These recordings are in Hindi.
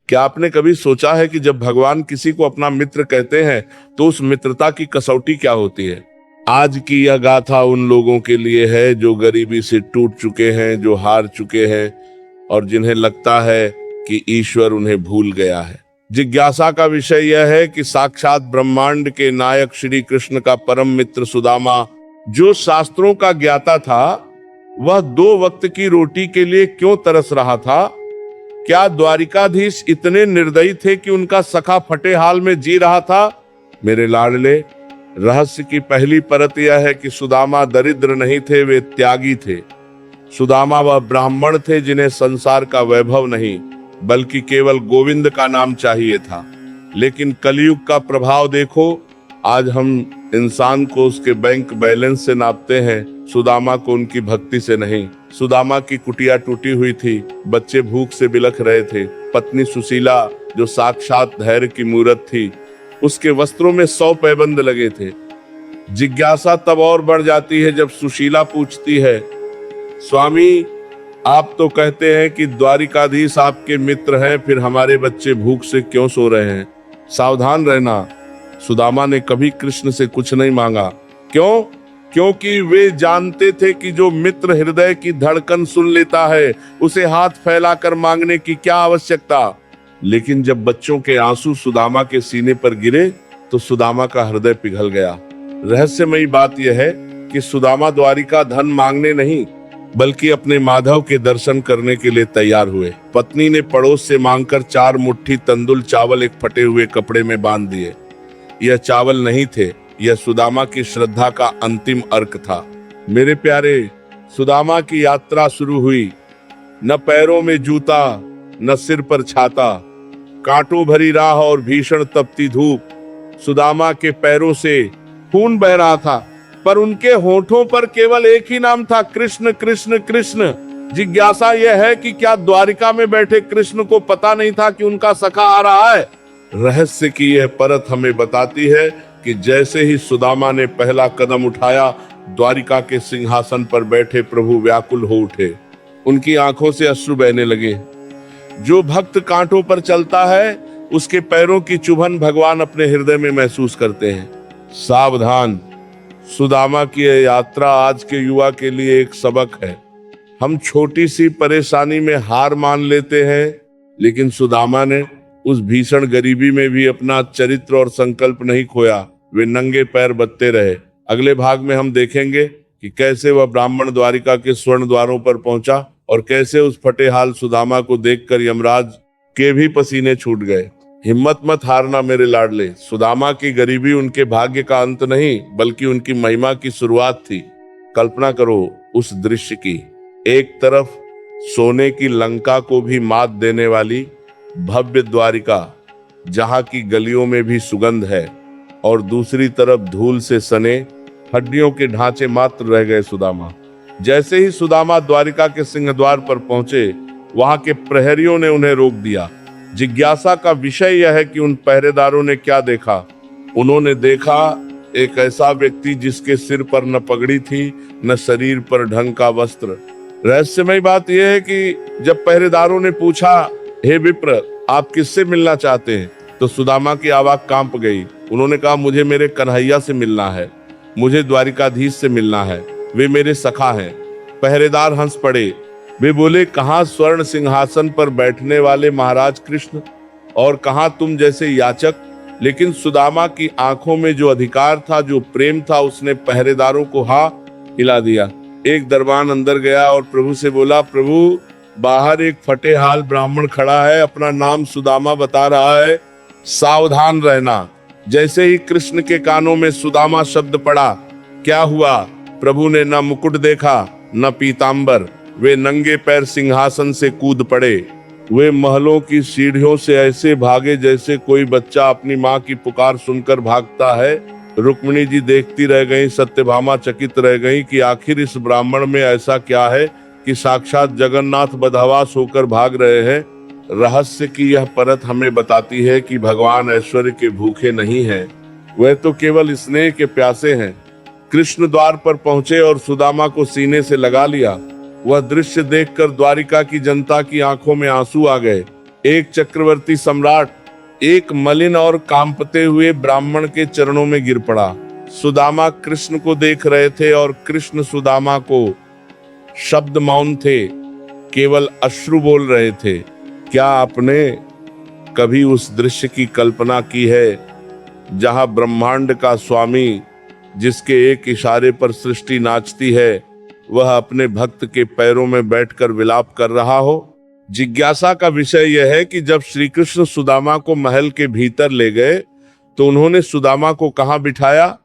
क्या आपने कभी सोचा है कि जब भगवान किसी को अपना मित्र कहते हैं तो उस मित्रता की कसौटी क्या होती है? आज की यह गाथा उन लोगों के लिए है जो गरीबी से टूट चुके हैं, जो हार चुके हैं और जिन्हें लगता है कि ईश्वर उन्हें भूल गया है। जिज्ञासा का विषय यह है कि साक्षात ब्रह्मांड के नायक श्री कृष्ण का परम मित्र सुदामा, जो शास्त्रों का ज्ञाता था, वह 2 वक्त की रोटी के लिए क्यों तरस रहा था? क्या द्वारिकाधीश इतने निर्दयी थे कि उनका सखा फटे हाल में जी रहा था? मेरे लाडले, रहस्य की पहली परत यह है कि सुदामा दरिद्र नहीं थे, वे त्यागी थे। सुदामा वह ब्राह्मण थे जिन्हें संसार का वैभव नहीं बल्कि केवल गोविंद का नाम चाहिए था। लेकिन कलयुग का प्रभाव देखो, आज हम इंसान को उसके बैंक बैलेंस से नापते हैं, सुदामा को उनकी भक्ति से नहीं। सुदामा की कुटिया टूटी हुई थी, बच्चे भूख से बिलख रहे थे। पत्नी सुशीला, जो साक्षात धैर्य की मूरत थी, उसके वस्त्रों में 100 पैबंद लगे थे। जिज्ञासा तब और बढ़ जाती है जब सुशीला पूछती है, स्वामी, आप तो कहते हैं कि द्वारिकाधीश आपके मित्र हैं, फिर हमारे बच्चे भूख से क्यों सो रहे हैं? सावधान रहना, सुदामा ने कभी कृष्ण से कुछ नहीं मांगा। क्यों? क्योंकि वे जानते थे कि जो मित्र हृदय की धड़कन सुन लेता है, उसे हाथ फैलाकर मांगने की क्या आवश्यकता। लेकिन जब बच्चों के आंसू सुदामा के सीने पर गिरे तो सुदामा का हृदय पिघल गया। रहस्यमयी बात यह है कि सुदामा द्वारिका धन मांगने नहीं बल्कि अपने माधव के दर्शन करने के लिए तैयार हुए। पत्नी ने पड़ोस से मांगकर 4 मुट्ठी तंदुल चावल एक फटे हुए कपड़े में बांध दिए। यह चावल नहीं थे, यह सुदामा की श्रद्धा का अंतिम अर्क था। मेरे प्यारे, सुदामा की यात्रा शुरू हुई। न पैरों में जूता, न सिर पर छाता, कांटों भरी राह और भीषण तपती धूप। सुदामा के पैरों से खून बह रहा था, पर उनके होठों पर केवल एक ही नाम था, कृष्ण कृष्ण कृष्ण। जिज्ञासा यह है कि क्या द्वारिका में बैठे कृष्ण को पता नहीं था कि उनका सखा आ रहा है? रहस्य की यह परत हमें बताती है कि जैसे ही सुदामा ने पहला कदम उठाया, द्वारिका के सिंहासन पर बैठे प्रभु व्याकुल हो उठे। उनकी आंखों से अश्रु बहने लगे। जो भक्त कांटों पर चलता है, उसके पैरों की चुभन भगवान अपने हृदय में महसूस करते हैं। सावधान, सुदामा की यह यात्रा आज के युवा के लिए एक सबक है। हम छोटी सी परेशानी में हार मान लेते हैं, लेकिन सुदामा ने उस भीषण गरीबी में भी अपना चरित्र और संकल्प नहीं खोया। वे नंगे पैर बदते रहे। अगले भाग में हम देखेंगे कि कैसे वह ब्राह्मण द्वारिका के स्वर्ण द्वारों पर पहुंचा और कैसे उस फटे हाल सुदामा को देखकर यमराज के भी पसीने छूट गए। हिम्मत मत हारना मेरे लाडले, सुदामा की गरीबी उनके भाग्य का अंत नहीं बल्कि उनकी महिमा की शुरुआत थी। कल्पना करो उस दृश्य की, एक तरफ सोने की लंका को भी मात देने वाली भव्य द्वारिका, जहां की गलियों में भी सुगंध है, और दूसरी तरफ धूल से सने हड्डियों के ढांचे मात्र रह गए सुदामा। जैसे ही सुदामा द्वारिका के सिंहद्वार पर पहुंचे, वहां के प्रहरियों ने उन्हें रोक दिया। जिज्ञासा का विषय यह है कि उन पहरेदारों ने क्या देखा। उन्होंने देखा एक ऐसा व्यक्ति जिसके सिर पर न पगड़ी थी, न शरीर पर ढंग का वस्त्र। रहस्यमय बात यह है कि जब पहरेदारों ने पूछा, हे विप्र, आप किससे मिलना चाहते हैं, तो सुदामा की आवाज कांप गई। उन्होंने कहा, मुझे मेरे कन्हैया से मिलना है, मुझे द्वारिकाधीश से मिलना है, वे मेरे सखा हैं। पहरेदार हंस पड़े। वे बोले, कहाँ स्वर्ण सिंहासन पर बैठने वाले महाराज कृष्ण और कहाँ तुम जैसे याचक। लेकिन सुदामा की आंखों में जो अधिकार था, जो प्रेम था, उसने पहरेदारों को हिला दिया। एक दरबान अंदर गया और प्रभु से बोला, प्रभु, बाहर एक फटे हाल ब्राह्मण खड़ा है, अपना नाम सुदामा बता रहा है, सावधान रहना। जैसे ही कृष्ण के कानों में सुदामा शब्द पड़ा, क्या हुआ? प्रभु ने न मुकुट देखा न पीतांबर, वे नंगे पैर सिंहासन से कूद पड़े। वे महलों की सीढ़ियों से ऐसे भागे जैसे कोई बच्चा अपनी माँ की पुकार सुनकर भागता है। रुक्मिणी जी देखती रह गईं, सत्यभामा चकित रह गईं कि आखिर इस ब्राह्मण में ऐसा क्या है कि साक्षात जगन्नाथ बदहवास होकर भाग रहे हैं। रहस्य की यह परत हमें बताती है कि भगवान ऐश्वर्य के भूखे नहीं हैं, वह तो केवल स्नेह के प्यासे हैं। कृष्ण द्वार पर पहुंचे और सुदामा को सीने से लगा लिया। वह दृश्य देखकर द्वारिका की जनता की आंखों में आंसू आ गए। एक चक्रवर्ती सम्राट एक मलिन और कांपते हुए ब्राह्मण के चरणों में गिर पड़ा। सुदामा कृष्ण को देख रहे थे और कृष्ण सुदामा को, शब्द मौन थे, केवल अश्रु बोल रहे थे। क्या आपने कभी उस दृश्य की कल्पना की है जहां ब्रह्मांड का स्वामी, जिसके एक इशारे पर सृष्टि नाचती है, वह अपने भक्त के पैरों में बैठकर विलाप कर रहा हो? जिज्ञासा का विषय यह है कि जब श्री कृष्ण सुदामा को महल के भीतर ले गए तो उन्होंने सुदामा को कहां बिठाया?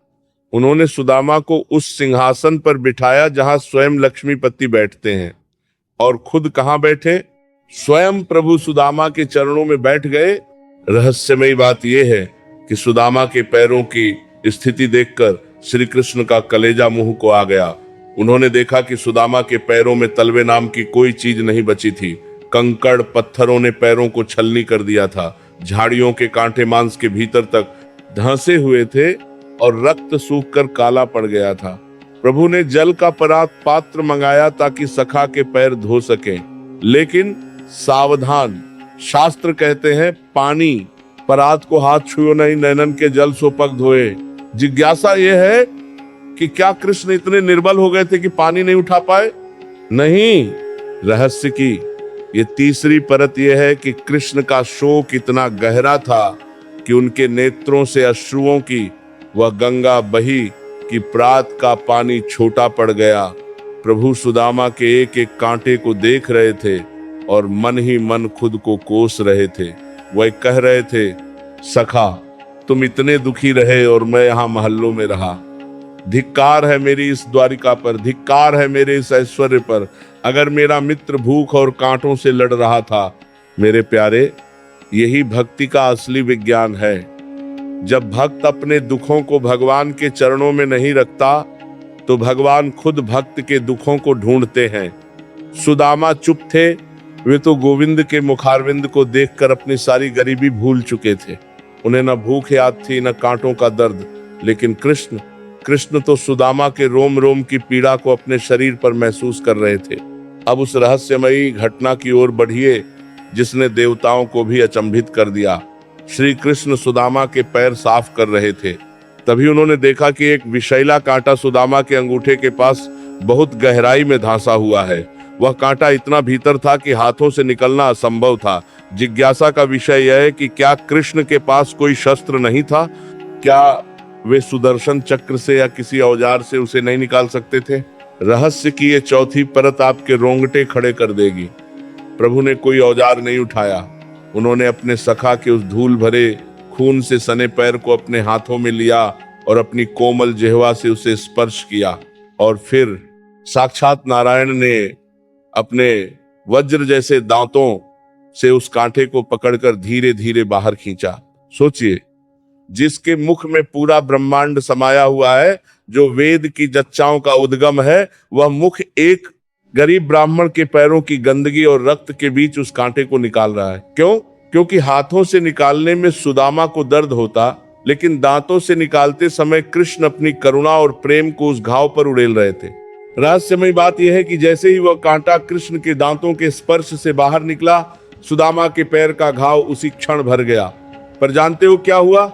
उन्होंने सुदामा को उस सिंहासन पर बिठाया जहां स्वयं लक्ष्मीपति बैठते हैं। और खुद कहां बैठे? स्वयं प्रभु सुदामा के चरणों में बैठ गए। रहस्यमयी बात यह है कि सुदामा के पैरों की स्थिति देखकर श्री कृष्ण का कलेजा मुंह को आ गया। उन्होंने देखा कि सुदामा के पैरों में तलवे नाम की कोई चीज नहीं बची थी। कंकड़ पत्थरों ने पैरों को छलनी कर दिया था। झाड़ियों के कांटे मांस के भीतर तक धंसे हुए थे और रक्त सूखकर काला पड़ गया था। प्रभु ने जल का पात्र मंगाया ताकि सखा के पैर धो सके, लेकिन सावधान, शास्त्र कहते हैं पानी परात को हाथ छुओ नहीं, नैनन के जल सो पग धोए। जिज्ञासा यह है कि क्या कृष्ण इतने निर्बल हो गए थे कि पानी नहीं उठा पाए? नहीं। रहस्य की ये तीसरी परत यह है कि कृष्ण का शोक इतना गहरा था कि उनके नेत्रों से अश्रुओं की वह गंगा बही कि प्रात का पानी छोटा पड़ गया। प्रभु सुदामा के एक एक कांटे को देख रहे थे और मन ही मन खुद को कोस रहे थे। वह कह रहे थे, सखा तुम इतने दुखी रहे और मैं यहाँ महल्लों में रहा। धिक्कार है मेरी इस द्वारिका पर, धिक्कार है मेरे इस ऐश्वर्य पर। अगर मेरा मित्र भूख और कांटों से लड़ रहा था। मेरे प्यारे, यही भक्ति का असली विज्ञान है। जब भक्त अपने दुखों को भगवान के चरणों में नहीं रखता तो भगवान खुद भक्त के दुखों को ढूंढते हैं। सुदामा चुप थे, वे तो गोविंद के मुखारविंद को देखकर अपनी सारी गरीबी भूल चुके थे। उन्हें न भूख याद थी न कांटों का दर्द। लेकिन कृष्ण तो सुदामा के रोम रोम की पीड़ा को अपने शरीर पर महसूस कर रहे थे। अब उस रहस्यमयी घटना की ओर बढ़िए जिसने देवताओं को भी अचंभित कर दिया। श्री कृष्ण सुदामा के पैर साफ कर रहे थे। तभी उन्होंने देखा कि एक विषैला कांटा सुदामा के अंगूठे के पास बहुत गहराई में धंसा हुआ है। वह कांटा इतना भीतर था कि हाथों से निकलना असंभव था। जिज्ञासा का विषय यह है कि क्या कृष्ण के पास कोई शस्त्र नहीं था? क्या वे सुदर्शन चक्र से या किसी औजार से उसे नहीं निकाल सकते थे? रहस्य की ये चौथी परत आपके रोंगटे खड़े कर देगी। प्रभु ने कोई औजार नहीं उठाया। उन्होंने अपने सखा के उस धूल भरे खून से सने पैर को अपने हाथों में लिया और अपनी कोमल जिह्वा से उसे स्पर्श किया। और फिर साक्षात नारायण ने अपने वज्र जैसे दांतों से उस कांटे को पकड़कर धीरे धीरे बाहर खींचा। सोचिए, जिसके मुख में पूरा ब्रह्मांड समाया हुआ है, जो वेद की जच्चाओं का उद्गम है, वह मुख एक गरीब ब्राह्मण के पैरों की गंदगी और रक्त के बीच उस कांटे को निकाल रहा है। क्यों? क्योंकि हाथों से निकालने में सुदामा को दर्द होता, लेकिन दांतों से निकालते समय कृष्ण अपनी करुणा और प्रेम को उस घाव पर उड़ेल रहे थे। रहस्यमयी बात यह है कि जैसे ही वह कांटा कृष्ण के दांतों के स्पर्श से बाहर निकला, सुदामा के पैर का घाव उसी क्षण भर गया। पर जानते हो क्या हुआ?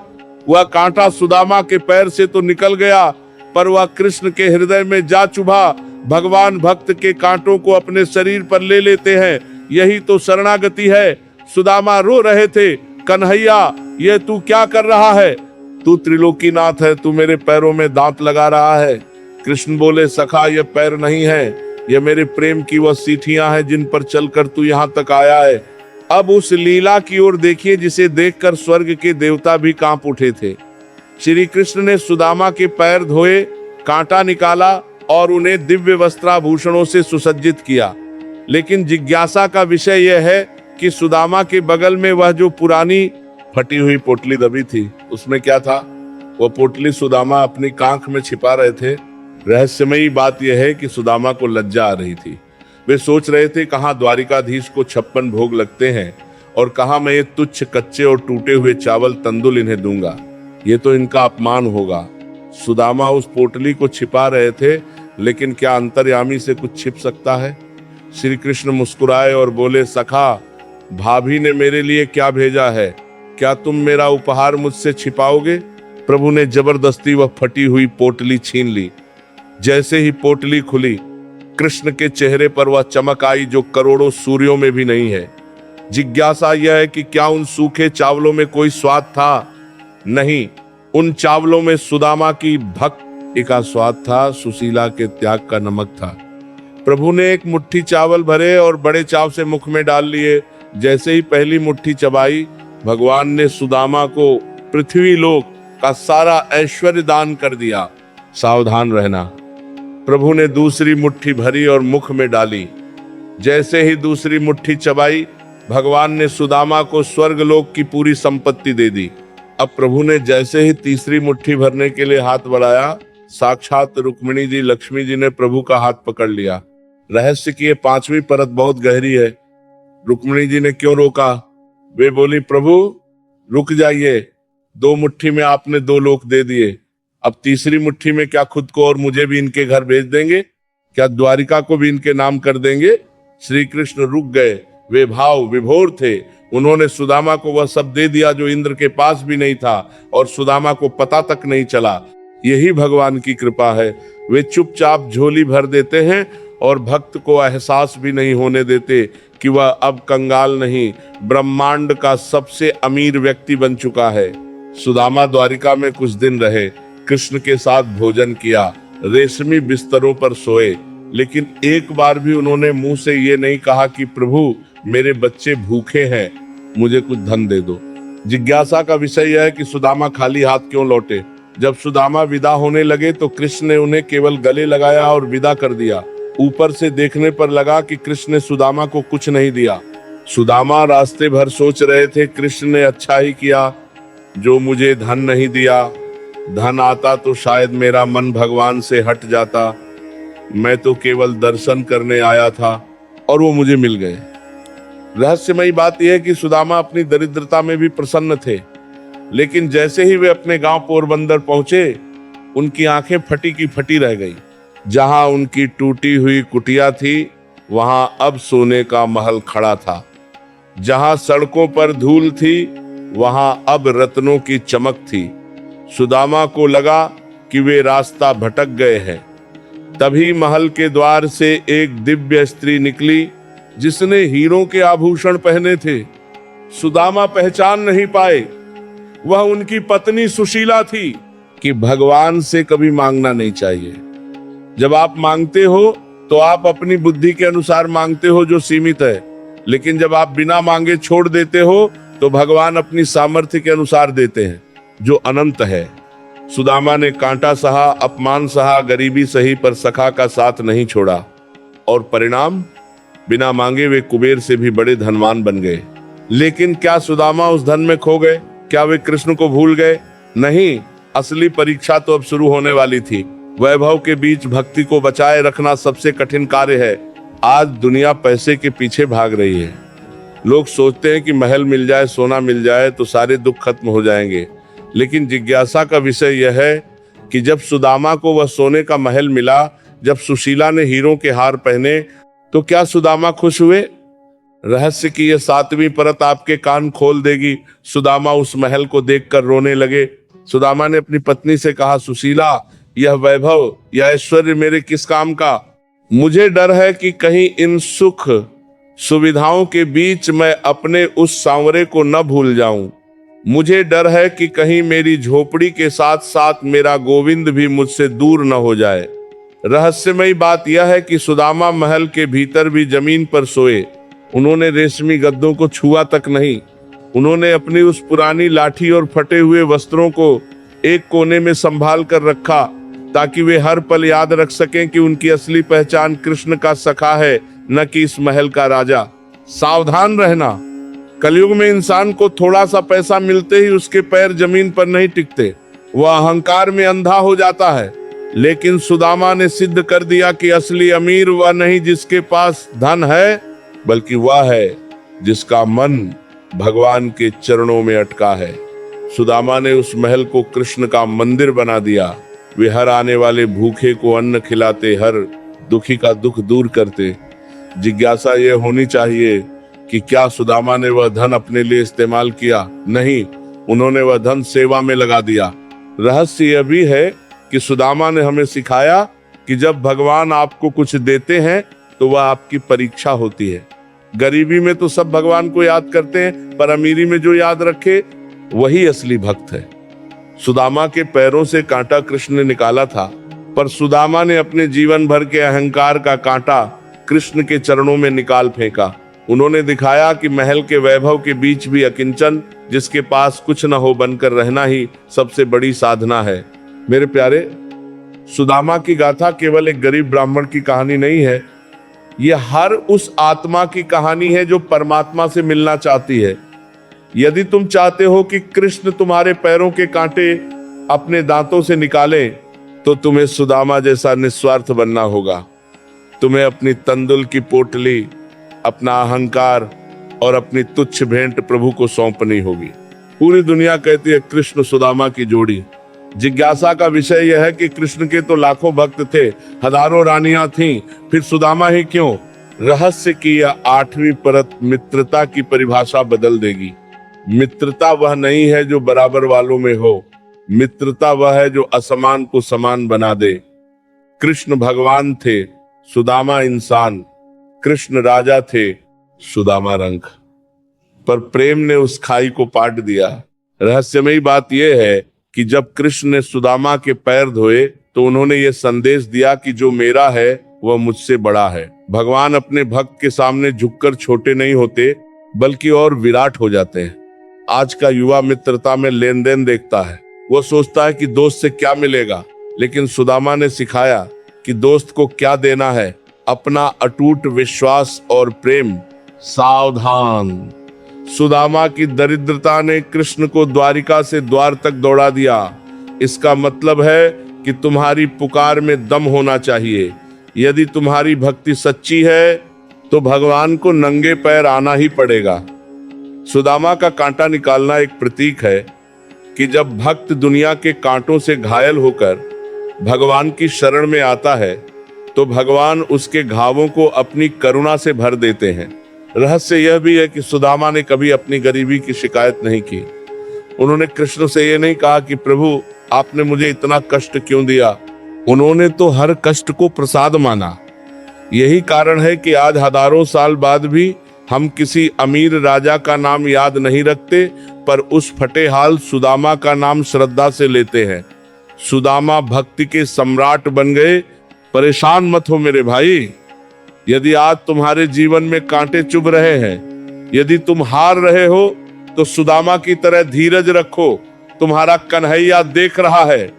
वह कांटा सुदामा के पैर से तो निकल गया, पर वह कृष्ण के हृदय में जा चुभा। भगवान भक्त के कांटों को अपने शरीर पर ले लेते हैं, यही तो शरणागति है। सुदामा रो रहे थे, कन्हैया ये तू क्या कर रहा है? तू त्रिलोकीनाथ है, तू मेरे पैरों में दांत लगा रहा है। कृष्ण बोले, सखा ये पैर नहीं है, ये मेरे प्रेम की वह सीठियां हैं जिन पर चलकर तू यहाँ तक आया है। अब उस लीला की ओर देखिए जिसे देखकर स्वर्ग के देवता भी कांप उठे थे। श्री कृष्ण ने सुदामा के पैर धोए, कांटा निकाला और उन्हें दिव्य वस्त्राभूषणों से सुसज्जित किया। लेकिन जिज्ञासा का विषय यह है कि सुदामा के बगल में वह जो पुरानी फटी हुई पोटली दबी थी, उसमें क्या था? वह पोटली सुदामा अपनी कांख में छिपा रहे थे। रहस्यमयी बात यह है कि सुदामा को लज्जा आ रही थी। वे सोच रहे थे, कहाँ द्वारिकाधीश को 56 भोग लगते हैं और कहाँ मैं ये तुच्छ कच्चे और टूटे हुए चावल तंदुल इन्हें दूंगा। ये तो इनका अपमान होगा। सुदामा उस पोटली को छिपा रहे थे, लेकिन क्या अंतर्यामी से कुछ छिप सकता है? श्री कृष्ण मुस्कुराए और बोले, सखा भाभी ने मेरे लिए क्या भेजा है, क्या तुम मेरा उपहार मुझसे छिपाओगे? प्रभु ने जबरदस्ती वह फटी हुई पोटली छीन ली। जैसे ही पोटली खुली, कृष्ण के चेहरे पर वह चमक आई जो करोड़ों सूर्यों में भी नहीं है। जिज्ञासा यह है कि क्या उन सूखे चावलों में कोई स्वाद था? नहीं, उन चावलों में सुदामा की भक्ति का स्वाद था, सुशीला के त्याग का नमक था। प्रभु ने एक मुट्ठी चावल भरे और बड़े चाव से मुख में डाल लिए। जैसे ही पहली मुट्ठी चबाई, भगवान ने सुदामा को पृथ्वी लोक का सारा ऐश्वर्य दान कर दिया। सावधान रहना। प्रभु ने दूसरी मुट्ठी भरी और मुख में डाली। जैसे ही दूसरी मुट्ठी चबाई, भगवान ने सुदामा को स्वर्गलोक की पूरी संपत्ति दे दी। अब प्रभु ने जैसे ही तीसरी मुट्ठी भरने के लिए हाथ बढ़ाया, साक्षात रुक्मिणी जी, लक्ष्मी जी ने प्रभु का हाथ पकड़ लिया। रहस्य की ये पांचवी परत बहुत गहरी है। रुक्मिणी जी ने क्यों रोका? वे बोली, प्रभु रुक जाइए, 2 मुट्ठी में आपने 2 लोक दे दिए, अब तीसरी मुट्ठी में क्या खुद को और मुझे भी इनके घर भेज देंगे? क्या द्वारिका को भी इनके नाम कर देंगे? श्री कृष्ण रुक गए। वे भाव विभोर थे। उन्होंने सुदामा को वह सब दे दिया जो इंद्र के पास भी नहीं था और सुदामा को पता तक नहीं चला। यही भगवान की कृपा है। वे चुपचाप झोली भर देते हैं और भक्त को एहसास भी नहीं होने देते कि वह अब कंगाल नहीं, ब्रह्मांड का सबसे अमीर व्यक्ति बन चुका है। सुदामा द्वारिका में कुछ दिन रहे, कृष्ण के साथ भोजन किया, रेशमी बिस्तरों पर सोए, लेकिन एक बार भी उन्होंने मुंह से ये नहीं कहा कि प्रभु मेरे बच्चे भूखे हैं, मुझे कुछ धन दे दो। जिज्ञासा का विषय यह है कि सुदामा खाली हाथ क्यों लौटे। जब सुदामा विदा होने लगे तो कृष्ण ने उन्हें केवल गले लगाया और विदा कर दिया। ऊपर से देखने पर लगा कि कृष्ण ने सुदामा को कुछ नहीं दिया। सुदामा रास्ते भर सोच रहे थे, कृष्ण ने अच्छा ही किया जो मुझे धन नहीं दिया। धन आता तो शायद मेरा मन भगवान से हट जाता। मैं तो केवल दर्शन करने आया था और वो मुझे मिल गए। रहस्यमयी बात यह है कि सुदामा अपनी दरिद्रता में भी प्रसन्न थे, लेकिन जैसे ही वे अपने गांव पोरबंदर पहुंचे, उनकी आंखें फटी की फटी रह गई। जहां उनकी टूटी हुई कुटिया थी, वहां अब सोने का महल खड़ा था। जहां सड़कों पर धूल थी, वहां अब रत्नों की चमक थी। सुदामा को लगा कि वे रास्ता भटक गए हैं। तभी महल के द्वार से एक दिव्य स्त्री निकली जिसने हीरों के आभूषण पहने थे। सुदामा पहचान नहीं पाए, वह उनकी पत्नी सुशीला थी। कि भगवान से कभी मांगना नहीं चाहिए। जब आप मांगते हो तो आप अपनी बुद्धि के अनुसार मांगते हो जो सीमित है, लेकिन जब आप बिना मांगे छोड़ देते हो तो भगवान अपनी सामर्थ्य के अनुसार देते हैं जो अनंत है। सुदामा ने कांटा सहा, अपमान सहा, गरीबी सही, पर सखा का साथ नहीं छोड़ा। और परिणाम, बिना मांगे वे कुबेर से भी बड़े धनवान बन गए। लेकिन क्या सुदामा उस धन में खो गए? क्या वे कृष्ण को भूल गए? नहीं, असली परीक्षा तो अब शुरू होने वाली थी। वैभव के बीच भक्ति को बचाए रखना सबसे कठिन कार्य है। आज दुनिया पैसे के पीछे भाग रही है। लोग सोचते हैं कि महल मिल जाए, सोना मिल जाए तो सारे दुख खत्म हो जाएंगे। लेकिन जिज्ञासा का विषय यह है कि जब सुदामा को वह सोने का महल मिला, जब सुशीला ने हीरों के हार पहने, तो क्या सुदामा खुश हुए? रहस्य की यह 7वीं परत आपके कान खोल देगी। सुदामा उस महल को देखकर रोने लगे। सुदामा ने अपनी पत्नी से कहा, सुशीला, यह वैभव, यह ऐश्वर्य मेरे किस काम का? मुझे डर है कि कहीं इन सुख सुविधाओं के बीच मैं अपने उस सांवरे को न भूल जाऊं। मुझे डर है कि कहीं मेरी झोपड़ी के साथ साथ मेरा गोविंद भी मुझसे दूर न हो जाए। रहस्यमयी बात यह है कि सुदामा महल के भीतर भी जमीन पर सोए। उन्होंने रेशमी गद्दों को छुआ तक नहीं। उन्होंने अपनी उस पुरानी लाठी और फटे हुए वस्त्रों को एक कोने में संभाल कर रखा ताकि वे हर पल याद रख सकें कि उनकी असली पहचान कृष्ण का सखा है, न कि इस महल का राजा। सावधान रहना। कलयुग में इंसान को थोड़ा सा पैसा मिलते ही उसके पैर जमीन पर नहीं टिकते, वह अहंकार में अंधा हो जाता है। लेकिन सुदामा ने सिद्ध कर दिया कि असली अमीर वह नहीं जिसके पास धन है, बल्कि वह है जिसका मन भगवान के चरणों में अटका है। सुदामा ने उस महल को कृष्ण का मंदिर बना दिया। वे हर आने वाले भूखे को अन्न खिलाते, हर दुखी का दुख दूर करते। जिज्ञासा यह होनी चाहिए कि क्या सुदामा ने वह धन अपने लिए इस्तेमाल किया? नहीं, उन्होंने वह धन सेवा में लगा दिया। रहस्य यह भी है कि सुदामा ने हमें सिखाया कि जब भगवान आपको कुछ देते हैं तो वह आपकी परीक्षा होती है। गरीबी में तो सब भगवान को याद करते हैं, पर अमीरी में जो याद रखे वही असली भक्त है। सुदामा के पैरों से कांटा कृष्ण ने निकाला था, पर सुदामा ने अपने जीवन भर के अहंकार का कांटा कृष्ण के चरणों में निकाल फेंका। उन्होंने दिखाया कि महल के वैभव के बीच भी अकिंचन, जिसके पास कुछ न हो, बनकर रहना ही सबसे बड़ी साधना है। मेरे प्यारे, सुदामा की गाथा केवल एक गरीब ब्राह्मण की कहानी नहीं है, यह हर उस आत्मा की कहानी है जो परमात्मा से मिलना चाहती है। यदि तुम चाहते हो कि कृष्ण तुम्हारे पैरों के कांटे अपने दांतों से निकाले, तो तुम्हें सुदामा जैसा निस्वार्थ बनना होगा। तुम्हें अपनी तंदुल की पोटली, अपना अहंकार और अपनी तुच्छ भेंट प्रभु को सौंपनी होगी। पूरी दुनिया कहती है कृष्ण सुदामा की जोड़ी। जिज्ञासा का विषय यह है कि कृष्ण के तो लाखों भक्त थे, हजारों रानियां थीं, फिर सुदामा ही क्यों? रहस्य की यह 8वीं परत मित्रता की परिभाषा बदल देगी। मित्रता वह नहीं है जो बराबर वालों में हो, मित्रता वह है जो असमान को समान बना दे। कृष्ण भगवान थे, सुदामा इंसान। कृष्ण राजा थे, सुदामा रंक। पर प्रेम ने उस खाई को पाट दिया। रहस्यमयी बात यह है कि जब कृष्ण ने सुदामा के पैर धोए तो उन्होंने ये संदेश दिया कि जो मेरा है वह मुझसे बड़ा है। भगवान अपने भक्त के सामने झुककर छोटे नहीं होते, बल्कि और विराट हो जाते हैं। आज का युवा मित्रता में लेन देन देखता है। वो सोचता है कि दोस्त से क्या मिलेगा, लेकिन सुदामा ने सिखाया कि दोस्त को क्या देना है, अपना अटूट विश्वास और प्रेम। सावधान, सुदामा की दरिद्रता ने कृष्ण को द्वारिका से द्वार तक दौड़ा दिया। इसका मतलब है कि तुम्हारी पुकार में दम होना चाहिए। यदि तुम्हारी भक्ति सच्ची है तो भगवान को नंगे पैर आना ही पड़ेगा। सुदामा का कांटा निकालना एक प्रतीक है कि जब भक्त दुनिया के कांटों से घायल होकर भगवान की शरण में आता है तो भगवान उसके घावों को अपनी करुणा से भर देते हैं। रहस्य यह भी है कि सुदामा ने कभी अपनी गरीबी की शिकायत नहीं की। उन्होंने कृष्ण से यह नहीं कहा कि प्रभु आपने मुझे इतना कष्ट क्यों दिया। उन्होंने तो हर कष्ट को प्रसाद माना। यही कारण है कि आज हजारों साल बाद भी हम किसी अमीर राजा का नाम याद नहीं रखते, पर उस फटेहाल सुदामा का नाम श्रद्धा से लेते हैं। सुदामा भक्ति के सम्राट बन गए। परेशान मत हो मेरे भाई। यदि आज तुम्हारे जीवन में कांटे चुभ रहे हैं, यदि तुम हार रहे हो, तो सुदामा की तरह धीरज रखो। तुम्हारा कन्हैया देख रहा है।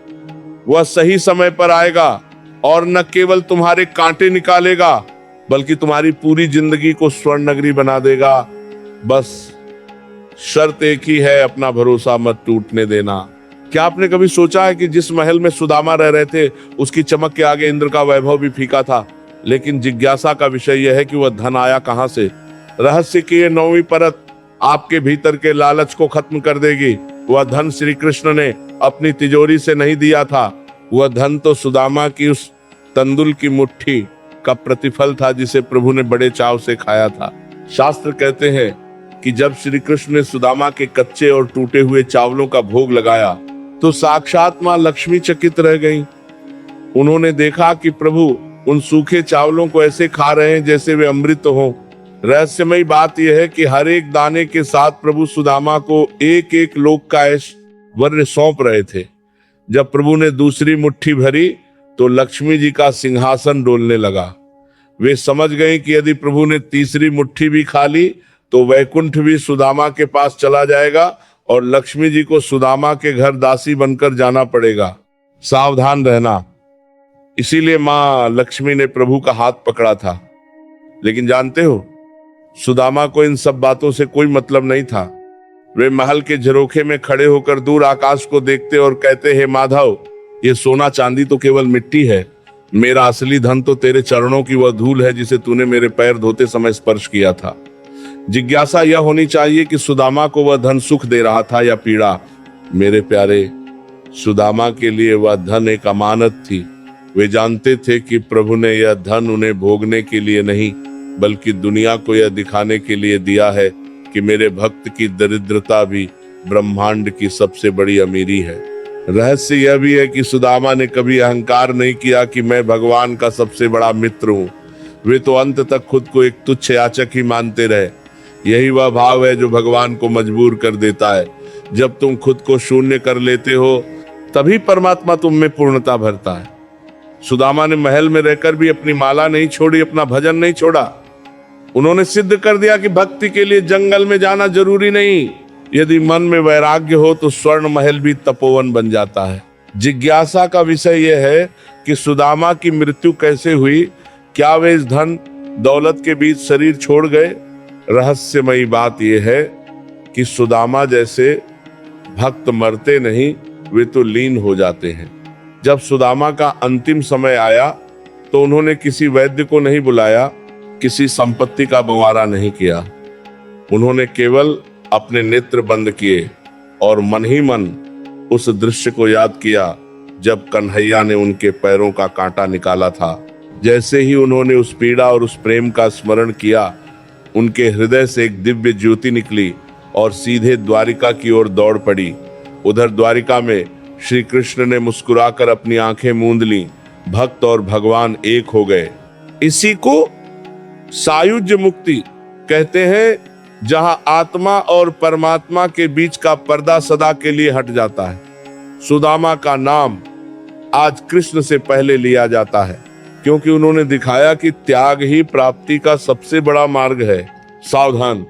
वह सही समय पर आएगा और न केवल तुम्हारे कांटे निकालेगा, बल्कि तुम्हारी पूरी जिंदगी को स्वर्ण नगरी बना देगा। बस शर्त एक ही है, अपना भरोसा मत टूटने देना। क्या आपने कभी सोचा है कि जिस महल में सुदामा रह रहे थे, उसकी चमक के आगे इंद्र का वैभव भी फीका था? लेकिन जिज्ञासा का विषय यह है कि वह धन आया कहां से। रहस्य की यह 9वीं परत आपके भीतर के लालच को खत्म कर देगी। वह धन श्री कृष्ण ने अपनी तिजोरी से नहीं दिया था। वह धन तो सुदामा की उस तंदुल की मुट्ठी का प्रतिफल था जिसे प्रभु ने बड़े चाव से खाया था। शास्त्र कहते हैं कि जब श्री कृष्ण ने सुदामा के कच्चे और टूटे हुए चावलों का भोग लगाया तो साक्षात मां लक्ष्मी चकित रह गईं। उन्होंने देखा कि प्रभु उन सूखे चावलों को ऐसे खा रहे हैं जैसे वे अमृत हों। रहस्यमयी बात यह है कि हर एक दाने के साथ प्रभु सुदामा को एक एक लोक का ऐश्वर्य सौंप रहे थे। जब प्रभु ने दूसरी मुट्ठी भरी तो लक्ष्मी जी का सिंहासन डोलने लगा। वे समझ गए कि यदि प्रभु ने तीसरी मुट्ठी भी खा ली तो वैकुंठ भी सुदामा के पास चला जाएगा और लक्ष्मी जी को सुदामा के घर दासी बनकर जाना पड़ेगा। सावधान रहना। इसीलिए मां लक्ष्मी ने प्रभु का हाथ पकड़ा था। लेकिन जानते हो, सुदामा को इन सब बातों से कोई मतलब नहीं था। वे महल के झरोखे में खड़े होकर दूर आकाश को देखते और कहते, हे माधव, ये सोना चांदी तो केवल मिट्टी है। मेरा असली धन तो तेरे चरणों की वह धूल है जिसे तूने मेरे पैर धोते समय स्पर्श किया था। जिज्ञासा यह होनी चाहिए कि सुदामा को वह धन सुख दे रहा था या पीड़ा। मेरे प्यारे, सुदामा के लिए वह धन एक अमानत थी। वे जानते थे कि प्रभु ने यह धन उन्हें भोगने के लिए नहीं, बल्कि दुनिया को यह दिखाने के लिए दिया है कि मेरे भक्त की दरिद्रता भी ब्रह्मांड की सबसे बड़ी अमीरी है। रहस्य यह भी है कि सुदामा ने कभी अहंकार नहीं किया कि मैं भगवान का सबसे बड़ा मित्र हूँ। वे तो अंत तक खुद को एक तुच्छ याचक ही मानते रहे। यही वह भाव है जो भगवान को मजबूर कर देता है। जब तुम खुद को शून्य कर लेते हो तभी परमात्मा तुम में पूर्णता भरता है। सुदामा ने महल में रहकर भी अपनी माला नहीं छोड़ी, अपना भजन नहीं छोड़ा। उन्होंने सिद्ध कर दिया कि भक्ति के लिए जंगल में जाना जरूरी नहीं। यदि मन में वैराग्य हो तो स्वर्ण महल भी तपोवन बन जाता है। जिज्ञासा का विषय यह है कि सुदामा की मृत्यु कैसे हुई। क्या वे इस धन दौलत के बीच शरीर छोड़ गए? रहस्यमयी बात यह है कि सुदामा जैसे भक्त मरते नहीं, वे तो लीन हो जाते हैं। जब सुदामा का अंतिम समय आया तो उन्होंने किसी वैद्य को नहीं बुलाया, किसी संपत्ति का बंवारा नहीं किया। उन्होंने केवल अपने नेत्र बंद किए और मन ही मन उस दृश्य को याद किया जब कन्हैया ने उनके पैरों का कांटा निकाला था। जैसे ही उन्होंने उस पीड़ा और उस प्रेम का स्मरण किया, उनके हृदय से एक दिव्य ज्योति निकली और सीधे द्वारिका की ओर दौड़ पड़ी। उधर द्वारिका में श्री कृष्ण ने मुस्कुराकर अपनी आंखें मूंद लीं। भक्त और भगवान एक हो गए। इसी को सायुज्य मुक्ति कहते हैं, जहां आत्मा और परमात्मा के बीच का पर्दा सदा के लिए हट जाता है। सुदामा का नाम आज कृष्ण से पहले लिया जाता है, क्योंकि उन्होंने दिखाया कि त्याग ही प्राप्ति का सबसे बड़ा मार्ग है। सावधान,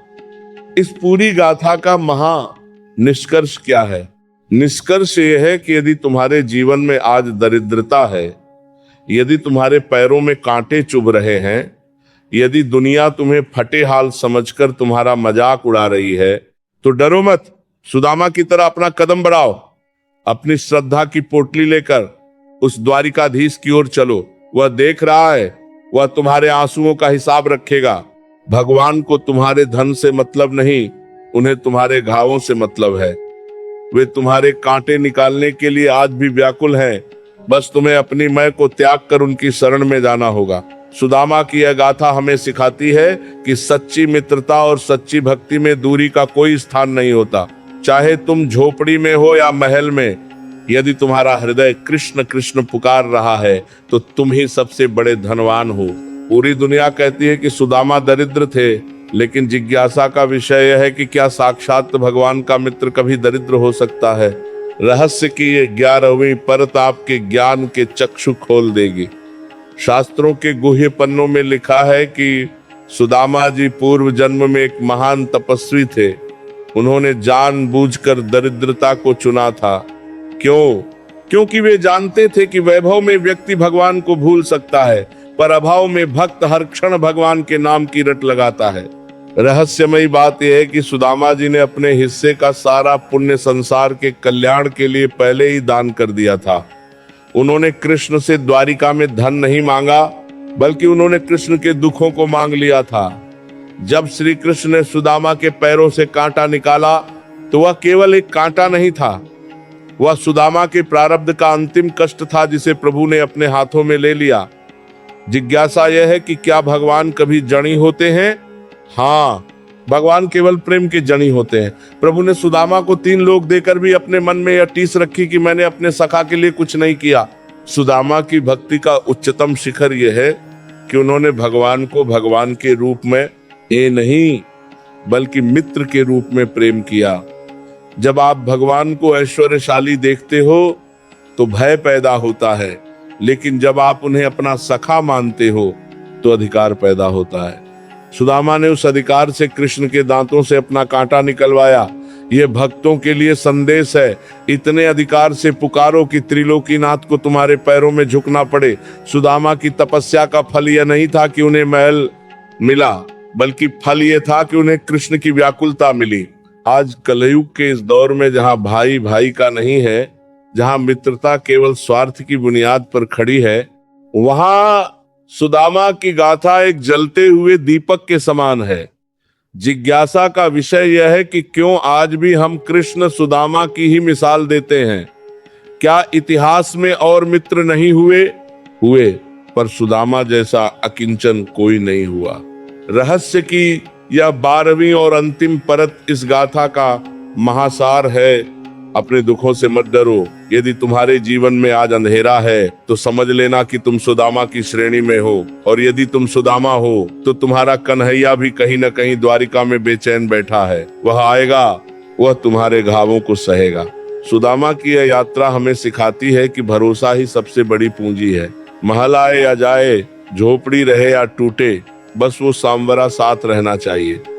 इस पूरी गाथा का महा निष्कर्ष क्या है? निष्कर्ष यह है कि यदि तुम्हारे जीवन में आज दरिद्रता है, यदि तुम्हारे पैरों में कांटे चुभ रहे हैं, यदि दुनिया तुम्हें फटे हाल समझकर तुम्हारा मजाक उड़ा रही है, तो डरो मत। सुदामा की तरह अपना कदम बढ़ाओ। अपनी श्रद्धा की पोटली लेकर उस द्वारिकाधीश की ओर चलो। वह देख रहा है, वह तुम्हारे आंसुओं का हिसाब रखेगा। भगवान को तुम्हारे धन से मतलब नहीं, उन्हें तुम्हारे घावों से मतलब है। वे तुम्हारे कांटे निकालने के लिए आज भी व्याकुल हैं। बस तुम्हें अपनी मैं को त्याग कर उनकी शरण में जाना होगा। सुदामा की यह गाथा हमें सिखाती है कि सच्ची मित्रता और सच्ची भक्ति में दूरी का कोई स्थान नहीं होता। चाहे तुम झोपड़ी में हो या महल में, यदि तुम्हारा हृदय कृष्ण कृष्ण पुकार रहा है तो तुम ही सबसे बड़े धनवान हो। पूरी दुनिया कहती है कि सुदामा दरिद्र थे, लेकिन जिज्ञासा का विषय यह है कि क्या साक्षात भगवान का मित्र कभी दरिद्र हो सकता है? रहस्य की ये 11वीं परत आपके ज्ञान के चक्षु खोल देगी। शास्त्रों के गुह्य पन्नों में लिखा है कि सुदामा जी पूर्व जन्म में एक महान तपस्वी थे। उन्होंने जानबूझकर दरिद्रता को चुना था। क्यों? क्योंकि वे जानते थे कि वैभव में व्यक्ति भगवान को भूल सकता है, पर अभाव में भक्त हर क्षण भगवान के नाम की रट लगाता है। रहस्यमयी बात यह है कि सुदामा जी ने अपने हिस्से का सारा पुण्य संसार के कल्याण के लिए पहले ही दान कर दिया था। उन्होंने कृष्ण से द्वारिका में धन नहीं मांगा, बल्कि उन्होंने कृष्ण के दुखों को मांग लिया था। जब श्री कृष्ण ने सुदामा के पैरों से कांटा निकाला तो वह केवल एक कांटा नहीं था, वह सुदामा के प्रारब्ध का अंतिम कष्ट था जिसे प्रभु ने अपने हाथों में ले लिया। जिज्ञासा यह है कि क्या भगवान कभी जनी होते हैं? हाँ, भगवान केवल प्रेम के जनी होते हैं। प्रभु ने सुदामा को 3 लोक देकर भी अपने मन में यह टीस रखी कि मैंने अपने सखा के लिए कुछ नहीं किया। सुदामा की भक्ति का उच्चतम शिखर यह है कि उन्होंने भगवान को भगवान के रूप में नहीं बल्कि मित्र के रूप में प्रेम किया। जब आप भगवान को ऐश्वर्यशाली देखते हो तो भय पैदा होता है, लेकिन जब आप उन्हें अपना सखा मानते हो तो अधिकार पैदा होता है। सुदामा ने उस अधिकार से कृष्ण के दांतों से अपना कांटा निकलवाया। यह भक्तों के लिए संदेश है। इतने अधिकार से पुकारो कि त्रिलोकीनाथ को तुम्हारे पैरों में झुकना पड़े। सुदामा की तपस्या का फल यह नहीं था कि उन्हें महल मिला, बल्कि फल यह था कि उन्हें कृष्ण की व्याकुलता मिली। आज कलयुग के इस दौर में जहां भाई भाई का नहीं है, जहां मित्रता केवल स्वार्थ की बुनियाद पर खड़ी है, वहां सुदामा की गाथा एक जलते हुए दीपक के समान है। जिज्ञासा का विषय यह है कि क्यों आज भी हम कृष्ण सुदामा की ही मिसाल देते हैं। क्या इतिहास में और मित्र नहीं हुए? पर सुदामा जैसा अकिंचन कोई नहीं हुआ। रहस्य की यह 12वीं और अंतिम परत इस गाथा का महासार है। अपने दुखों से मत डरो। यदि तुम्हारे जीवन में आज अंधेरा है तो समझ लेना कि तुम सुदामा की श्रेणी में हो, और यदि तुम सुदामा हो तो तुम्हारा कन्हैया भी कहीं न कहीं द्वारिका में बेचैन बैठा है। वह आएगा, वह तुम्हारे घावों को सहेगा। सुदामा की यह यात्रा हमें सिखाती है कि भरोसा ही सबसे बड़ी पूंजी है। महल आए या जाए, झोपड़ी रहे या टूटे, बस वो सांवरा साथ रहना चाहिए।